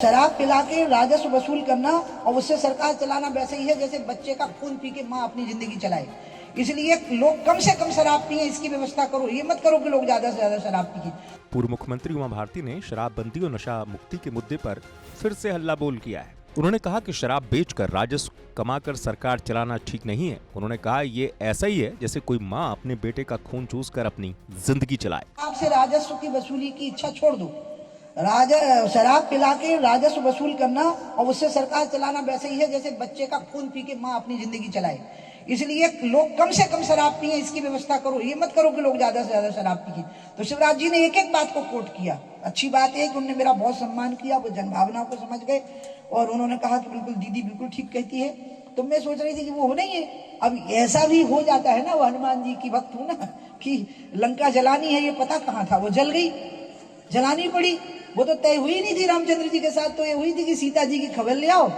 शराब पिला के राजस्व वसूल करना और उससे सरकार चलाना वैसे ही है जैसे बच्चे का खून पी के माँ अपनी जिंदगी चलाए। इसलिए लोग कम से कम शराब पिए, इसकी व्यवस्था करो। ये मत करो कि लोग ज्यादा से ज्यादा शराब पिए। पूर्व मुख्यमंत्री उमा भारती ने शराबबंदी और नशा मुक्ति के मुद्दे पर फिर से हल्ला बोल किया है। उन्होंने कहा कि शराब बेचकर राजस्व कमाकर सरकार चलाना ठीक नहीं है। उन्होंने कहा ये ऐसा ही है जैसे कोई माँ अपने बेटे का खून चूस कर अपनी जिंदगी चलाए। आपसे राजस्व की वसूली की इच्छा छोड़ दो। शराब पिला के राजस्व वसूल करना और उससे सरकार चलाना वैसे ही है जैसे बच्चे का खून पी के माँ अपनी जिंदगी चलाए। इसलिए लोग कम से कम शराब पिए, इसकी व्यवस्था करो। ये मत करो कि लोग ज्यादा से ज्यादा शराब पिए। तो शिवराज जी ने एक एक बात को कोट किया। अच्छी बात है कि उन्होंने मेरा बहुत सम्मान किया, वो जनभावनाओं को समझ गए और उन्होंने कहा कि बिल्कुल दीदी बिल्कुल ठीक कहती है। तो मैं सोच रही थी कि वो हो नहीं है। अब ऐसा भी हो जाता है ना, वो हनुमान जी की भक्त हूं ना, कि लंका जलानी है ये पता कहाँ था, वो जल गई, जलानी पड़ी। वो तो तय हुई नहीं थी रामचंद्र जी के साथ, तो ये हुई थी कि सीता जी की खबर ले आओ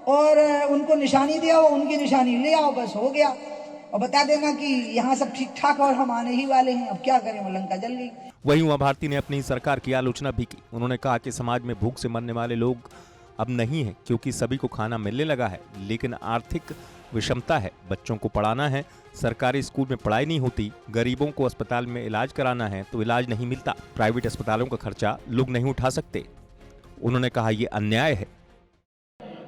और उनको निशानी दे आओ, उनकी निशानी ले आओ, बस हो गया। और बता देना कि यहाँ सब ठीक ठाक और हम आने ही वाले हैं। अब क्या करें, वो लंका जल गई। वहीं उमा भारती ने अपनी सरकार की आलोचना भी की। उन्होंने कहा कि समाज में भूख से मरने वाले लोग अब नहीं है क्योंकि सभी को खाना मिलने लगा है, लेकिन आर्थिक विषमता है। बच्चों को पढ़ाना है, सरकारी स्कूल में पढ़ाई नहीं होती, गरीबों को अस्पताल में इलाज कराना है तो इलाज नहीं मिलता, प्राइवेट अस्पतालों का खर्चा लोग नहीं उठा सकते। उन्होंने कहा ये अन्याय है।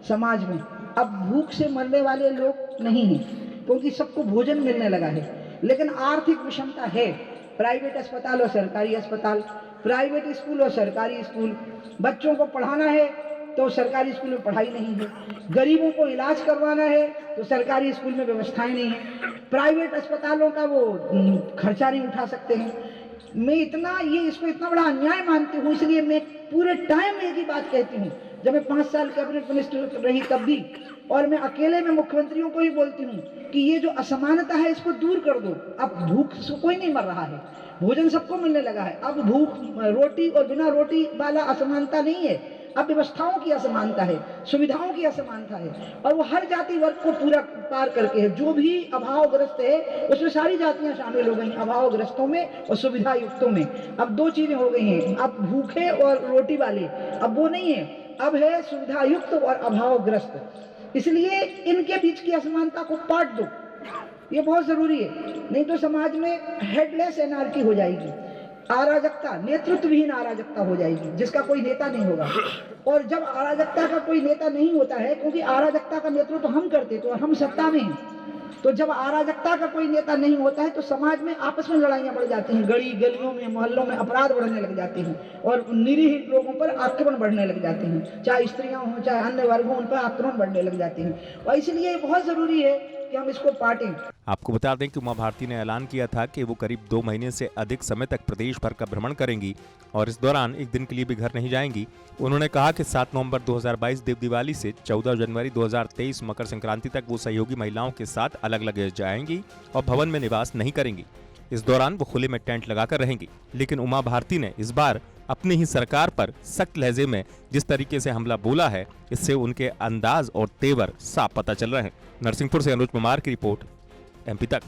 समाज में अब भूख से मरने वाले लोग नहीं हैं क्योंकि सबको भोजन मिलने लगा है, लेकिन आर्थिक विषमता है। प्राइवेट अस्पताल और सरकारी अस्पताल, प्राइवेट स्कूल और सरकारी स्कूल। बच्चों को पढ़ाना है तो सरकारी स्कूल में पढ़ाई नहीं है, गरीबों को इलाज करवाना है तो सरकारी स्कूल में व्यवस्थाएं नहीं है, प्राइवेट अस्पतालों का वो खर्चा नहीं उठा सकते हैं। मैं इसको इतना बड़ा अन्याय मानती हूँ। इसलिए मैं पूरे टाइम एक ही बात कहती हूँ, जब मैं 5 साल कैबिनेट मिनिस्टर रही तब भी, और मैं अकेले में मुख्यमंत्रियों को ही बोलती हूँ कि ये जो असमानता है इसको दूर कर दो। अब भूख से कोई नहीं मर रहा है, भोजन सबको मिलने लगा है। अब भूख, रोटी और बिना रोटी वाला असमानता नहीं है, अब व्यवस्थाओं की असमानता है, सुविधाओं की असमानता है, और वो हर जाति वर्ग को पूरा पार करके है। जो भी अभावग्रस्त है उसमें सारी जातियां शामिल हो गई, अभावग्रस्तों में और सुविधा युक्तों में। अब 2 चीजें हो गई हैं, अब भूखे और रोटी वाले अब वो नहीं है, अब है सुविधा युक्त और अभावग्रस्त। इसलिए इनके बीच की असमानता को पाट दो, ये बहुत जरूरी है। नहीं तो समाज में हेडलेस एनार्की हो जाएगी, अराजकता, नेतृत्वहीन अराजकता हो जाएगी, जिसका कोई नेता नहीं होगा। और जब अराजकता का कोई नेता नहीं होता है, क्योंकि अराजकता का नेतृत्व हम करते तो हम सत्ता में हैं, तो जब अराजकता का कोई नेता नहीं होता है तो समाज में आपस में लड़ाइयां बढ़ जाती हैं, गलियों में, मोहल्लों में अपराध बढ़ने लग जाते हैं और निरीह लोगों पर आक्रमण बढ़ने लग जाते हैं, चाहे स्त्रियां हों चाहे अन्य वर्ग हों, उन पर आक्रमण बढ़ने लग जाते हैं। और इसलिए बहुत जरूरी है कि हम इसको पाटें। आपको बता दें कि उमा भारती ने ऐलान किया था कि वो करीब 2 महीने से अधिक समय तक प्रदेश भर का भ्रमण करेंगी और इस दौरान एक दिन के लिए भी घर नहीं जाएंगी। उन्होंने कहा कि 7 नवंबर 2022 देव दिवाली से 14 जनवरी 2023 मकर संक्रांति तक वो सहयोगी महिलाओं के साथ अलग अलग जाएंगी और भवन में निवास नहीं करेंगी। इस दौरान वो खुले में टेंट लगाकर रहेंगी। लेकिन उमा भारती ने इस बार अपनी ही सरकार पर सख्त लहजे में जिस तरीके से हमला बोला है, इससे उनके अंदाज और तेवर साफ पता चल रहे हैं। नरसिंहपुर से अनुज कुमार की रिपोर्ट, MP तक।